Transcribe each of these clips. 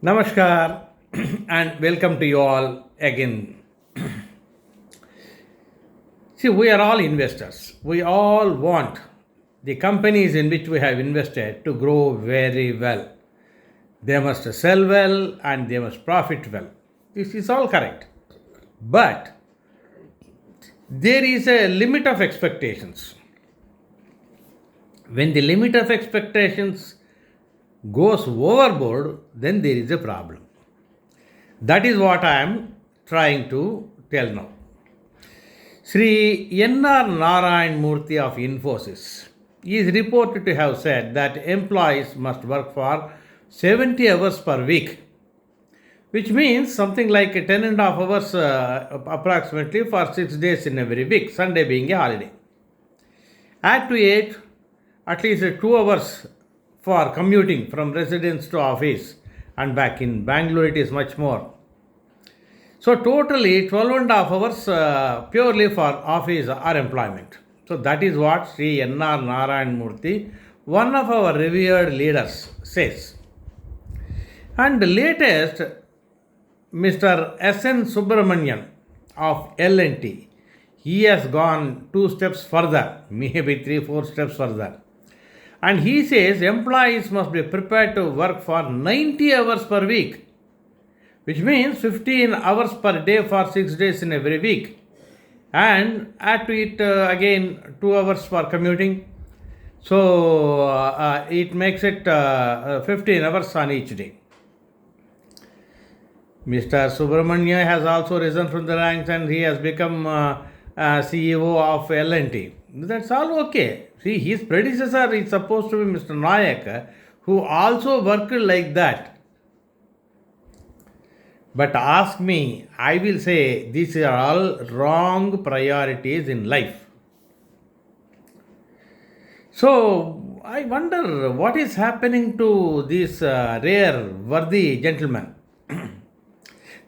Namaskar and welcome to you all again. See, we are all investors. We all want the companies in which we have invested to grow very well. They must sell well and they must profit well. This is all correct. But there is a limit of expectations. When the limit of expectations goes overboard, then there is a problem. That is what I am trying to tell now. Sri N.R. Narayan Murthy of Infosys is reported to have said that employees must work for 70 hours per week, which means something like 10 and a half hours approximately for 6 days in every week, Sunday being a holiday. Add to it at least 2 hours for commuting from residence to office, and back in Bangalore it is much more. So totally 12 and a half hours purely for office or employment. So that is what Sri N.R. Narayan Murthy, one of our revered leaders, says. And latest, Mr. S.N. Subramanian of L&T, he has gone 2 steps further, maybe 3-4 steps further. And he says employees must be prepared to work for 90 hours per week, which means 15 hours per day for 6 days in every week. And add to it again 2 hours for commuting. So it makes it 15 hours on each day. Mr. Subramania has also risen from the ranks and he has become CEO of L&T. That's all okay. See, his predecessor is supposed to be Mr. Nayak, who also worked like that. But ask me, I will say these are all wrong priorities in life. So I wonder what is happening to these rare, worthy gentlemen.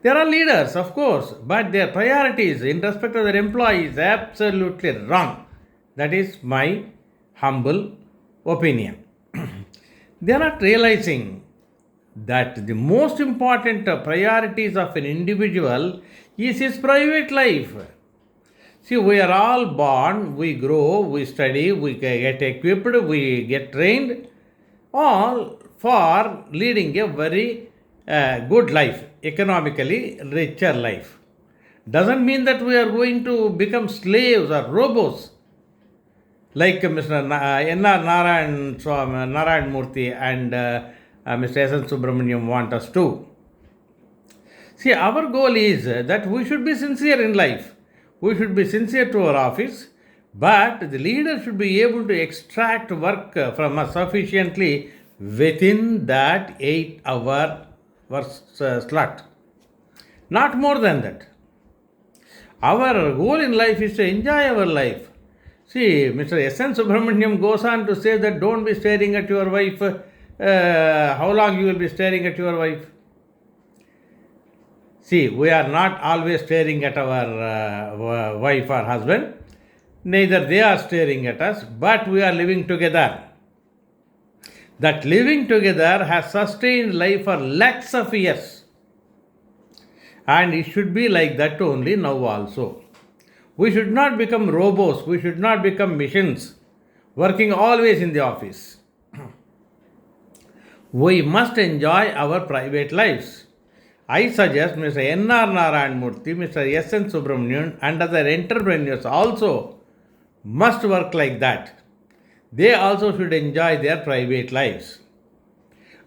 They are leaders, of course, but their priorities in respect of their employees is absolutely wrong. That is my humble opinion. They are not realizing that the most important priorities of an individual is his private life. See, we are all born, we grow, we study, we get equipped, we get trained, all for leading a very good life, economically richer life. Doesn't mean that we are going to become slaves or robots like Mr. N.R. Narayan Murthy and Mr. S.N. Subramaniam want us to. See, our goal is that we should be sincere in life. We should be sincere to our office, but the leader should be able to extract work from us sufficiently within that 8-hour slot. Not more than that. Our goal in life is to enjoy our life. See, Mr. S.N. Subramaniam goes on to say that don't be staring at your wife. How long you will be staring at your wife? See, we are not always staring at our wife or husband. Neither they are staring at us, but we are living together. That living together has sustained life for lakhs of years. And it should be like that only now also. We should not become robots, we should not become machines, working always in the office. We must enjoy our private lives. I suggest Mr. N.R. Narayan Murthy, Mr. S.N. Subramanian and other entrepreneurs also must work like that. They also should enjoy their private lives.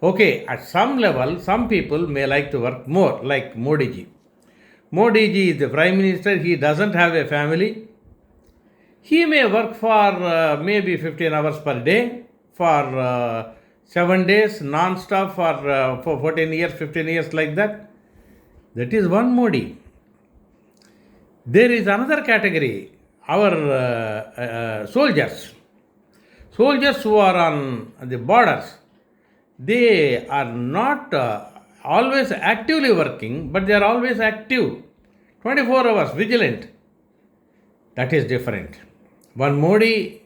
Okay, at some level, some people may like to work more, like Modi ji. Modi ji is the Prime Minister, he doesn't have a family. He may work for maybe 15 hours per day for 7 days non-stop for 14 years, 15 years like that. That is one Modi. There is another category, our soldiers. Soldiers who are on the borders, they are not always actively working, but they are always active, 24 hours, vigilant. That is different. One Modi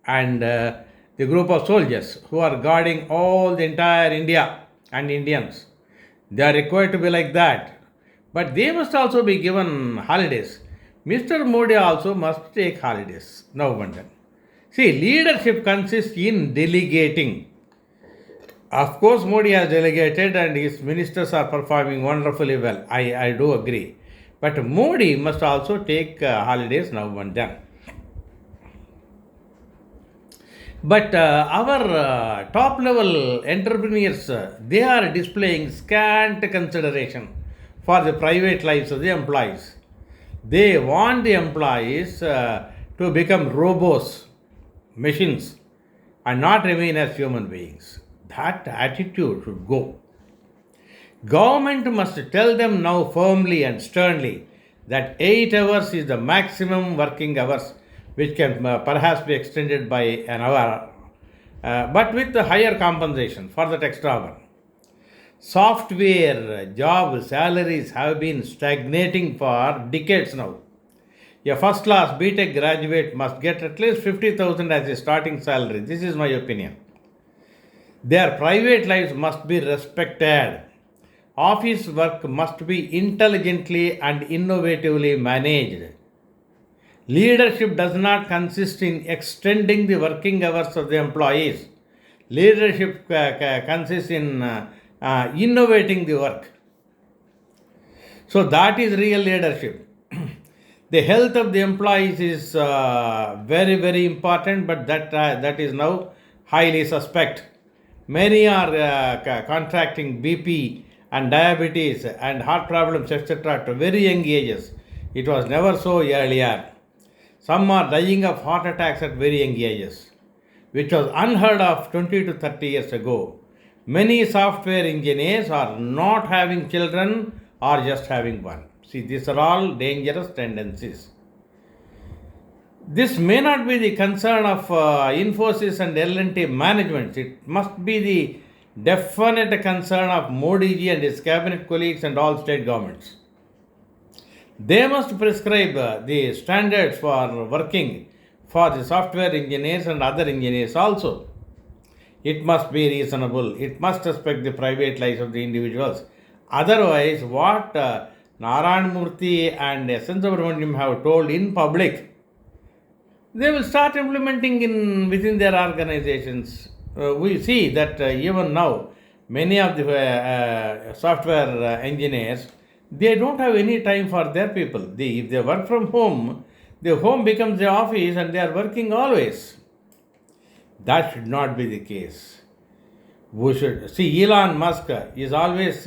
and the group of soldiers who are guarding all the entire India and Indians. They are required to be like that. But they must also be given holidays. Mr. Modi also must take holidays now and then. See, leadership consists in delegating. Of course, Modi has delegated and his ministers are performing wonderfully well. I do agree. But Modi must also take holidays now and then. But our top level entrepreneurs, they are displaying scant consideration for the private lives of the employees. They want the employees to become robots, machines, and not remain as human beings. That attitude should go. Government must tell them now firmly and sternly that 8 hours is the maximum working hours, which can perhaps be extended by an hour, but with the higher compensation for that extra hour. Software job salaries have been stagnating for decades now. A first class BTech graduate must get at least 50,000 as a starting salary. This is my opinion. Their private lives must be respected. Office work must be intelligently and innovatively managed. Leadership does not consist in extending the working hours of the employees. Leadership consists in innovating the work. So that is real leadership. The health of the employees is very, very important, but that is now highly suspect. Many are contracting BP and diabetes and heart problems, etc., at very young ages. It was never so earlier. Some are dying of heart attacks at very young ages, which was unheard of 20 to 30 years ago. Many software engineers are not having children or just having one. See, these are all dangerous tendencies. This may not be the concern of Infosys and L&T management. It must be the definite concern of Modi ji and his cabinet colleagues and all state governments. They must prescribe the standards for working for the software engineers and other engineers also. It must be reasonable. It must respect the private lives of the individuals. Otherwise, what Narayan Murthy and S.N. Subramaniam have told in public, they will start implementing within their organizations. We see that even now, many of the software engineers, they don't have any time for their people. If they work from home, the home becomes the office and they are working always. That should not be the case. We should see Elon Musk is always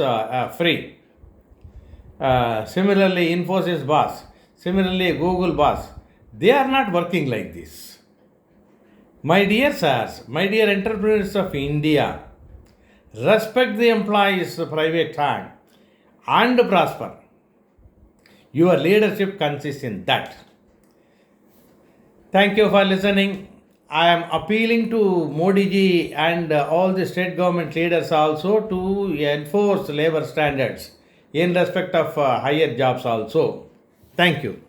free. Similarly, Infosys boss, similarly, Google boss, they are not working like this. My dear sirs, my dear entrepreneurs of India, respect the employees' private time and prosper. Your leadership consists in that. Thank you for listening. I am appealing to Modi ji and all the state government leaders also to enforce labor standards in respect of higher jobs also. Thank you.